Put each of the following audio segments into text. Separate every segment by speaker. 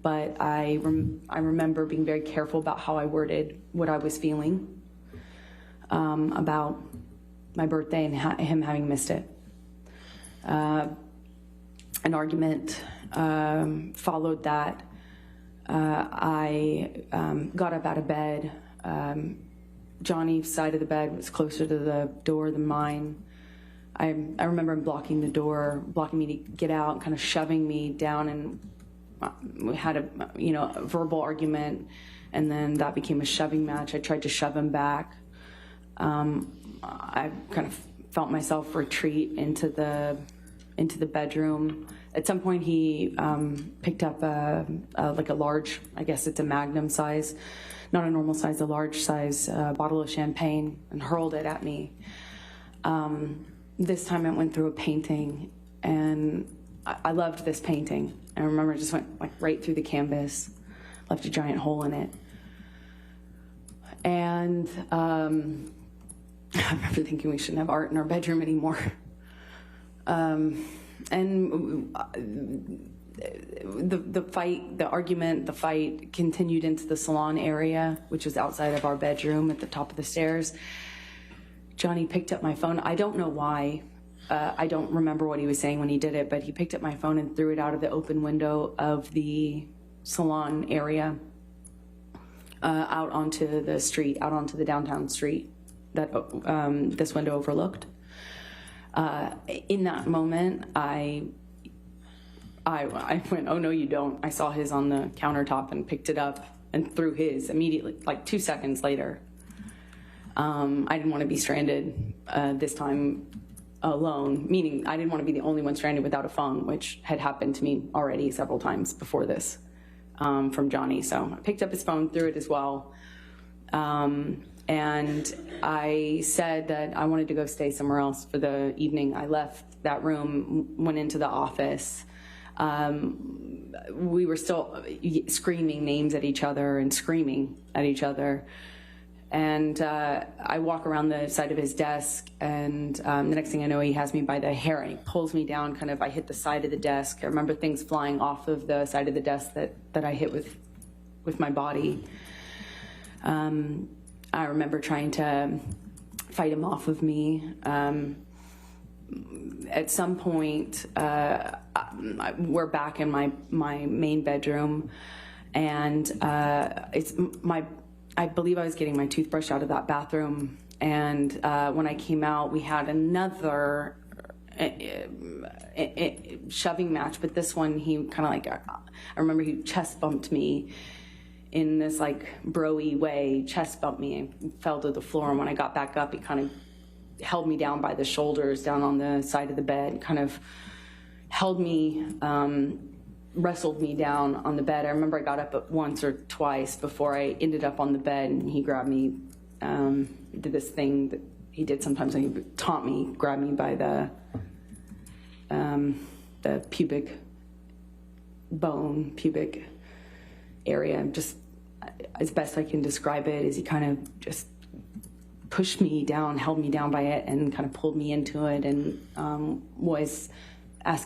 Speaker 1: but I remember being very careful about how I worded what I was feeling about my birthday and him having missed it. An argument followed that. I got up out of bed. Johnny's side of the bed was closer to the door than mine. I remember him blocking the door, blocking me to get out, kind of shoving me down, and we had a verbal argument, and then that became a shoving match. I tried to shove him back. I kind of felt myself retreat into the bedroom. At some point, he picked up like a large, I guess it's a Magnum size, not a normal size, a large size bottle of champagne, and hurled it at me. This time it went through a painting, and I loved this painting. I remember it just went like right through the canvas, left a giant hole in it. And I remember thinking we shouldn't have art in our bedroom anymore. And the fight continued into the salon area, which was outside of our bedroom at the top of the stairs. Johnny picked up my phone. I don't know why. I don't remember what he was saying when he did it, but he picked up my phone and threw it out of the open window of the salon area, out onto the street, out onto the downtown street that this window overlooked. In that moment, I went, oh no you don't. I saw his on the countertop and picked it up and threw his immediately, like 2 seconds later. I didn't want to be stranded this time alone, meaning I didn't want to be the only one stranded without a phone, which had happened to me already several times before this from Johnny. So I picked up his phone, threw it as well. And I said that I wanted to go stay somewhere else for the evening. I left that room, went into the office. We were still screaming names at each other and screaming at each other. And I walk around the side of his desk, and the next thing I know, he has me by the hair and he pulls me down, kind of, I hit the side of the desk. I remember things flying off of the side of the desk that I hit with my body. I remember trying to fight him off of me. At some point, we're back in my main bedroom, and I believe I was getting my toothbrush out of that bathroom, and when I came out, we had another shoving match, but this one, he kind of like, I remember he chest bumped me in this like bro-y way, chest bumped me and fell to the floor, and when I got back up, he kind of held me down by the shoulders down on the side of the bed, kind of held me, wrestled me down on the bed. I remember I got up once or twice before I ended up on the bed, and he grabbed me, did this thing that he did sometimes, and he taunt me, grabbed me by the pubic bone, pubic area. Just as best I can describe it is he kind of just pushed me down, held me down by it, and kind of pulled me into it, and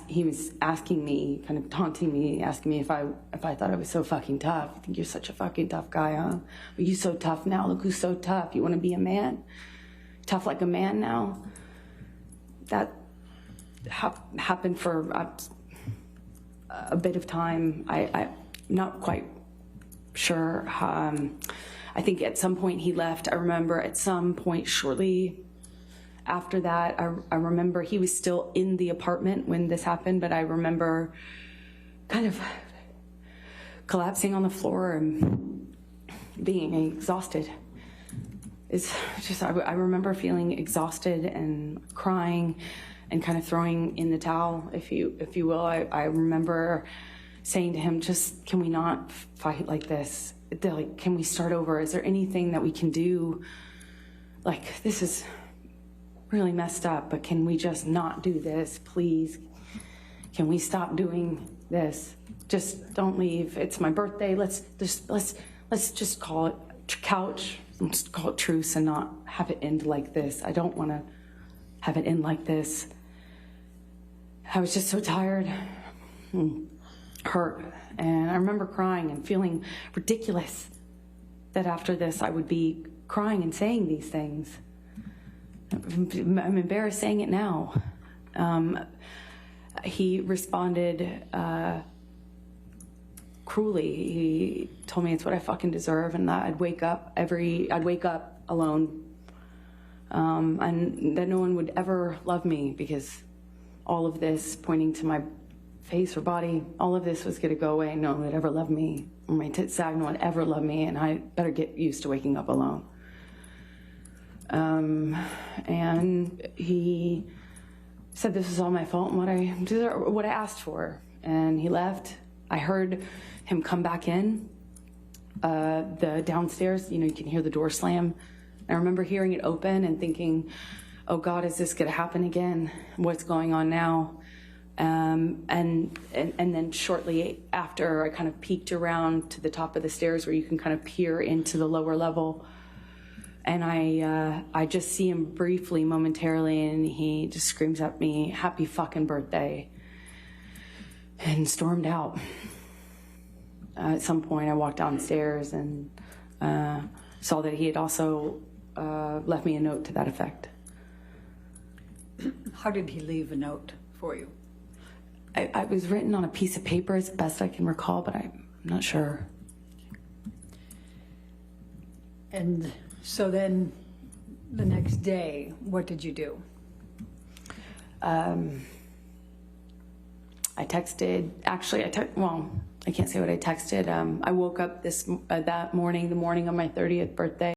Speaker 1: he was asking me, kind of taunting me, asking me if I thought I was so fucking tough. You think you're such a fucking tough guy, huh? Are you so tough now? Look who's so tough. You want to be a man? Tough like a man now? That happened for a bit of time. I'm not quite sure. I think at some point he left. I remember at some point shortly after that, I remember he was still in the apartment when this happened, but I remember kind of collapsing on the floor and being exhausted. It's just, I remember feeling exhausted and crying and kind of throwing in the towel, if you will. I remember saying to him, just, can we not fight like this? Like, can we start over? Is there anything that we can do? Like, this is really messed up, but can we just not do this, please? Can we stop doing this? Just don't leave. It's my birthday. Let's just call it couch. Let's call it truce and not have it end like this. I don't want to have it end like this. I was just so tired. hurt. And I remember crying and feeling ridiculous that after this I would be crying and saying these things. I'm embarrassed saying it now. He responded cruelly. He told me it's what I fucking deserve, and that I'd wake up alone, and that no one would ever love me because all of this, pointing to my face or body, all of this was gonna go away. No one would ever love me, or my tits sag, no one would ever love me, and I better get used to waking up alone. And he said this was all my fault and what I asked for, and he left. I heard him come back in the downstairs. You know, you can hear the door slam. I remember hearing it open and thinking, oh God, is this gonna happen again? What's going on now? And then shortly after, I kind of peeked around to the top of the stairs where you can kind of peer into the lower level. And I just see him briefly, momentarily, and he just screams at me, "Happy fucking birthday," and stormed out. At some point, I walked downstairs and saw that he had also left me a note to that effect.
Speaker 2: How did he leave a note for you?
Speaker 1: It was written on a piece of paper, as best I can recall, but I'm not sure.
Speaker 2: And so then the next day, what did you do?
Speaker 1: I texted, well, I can't say what I texted. I woke up that morning, the morning of my 30th birthday.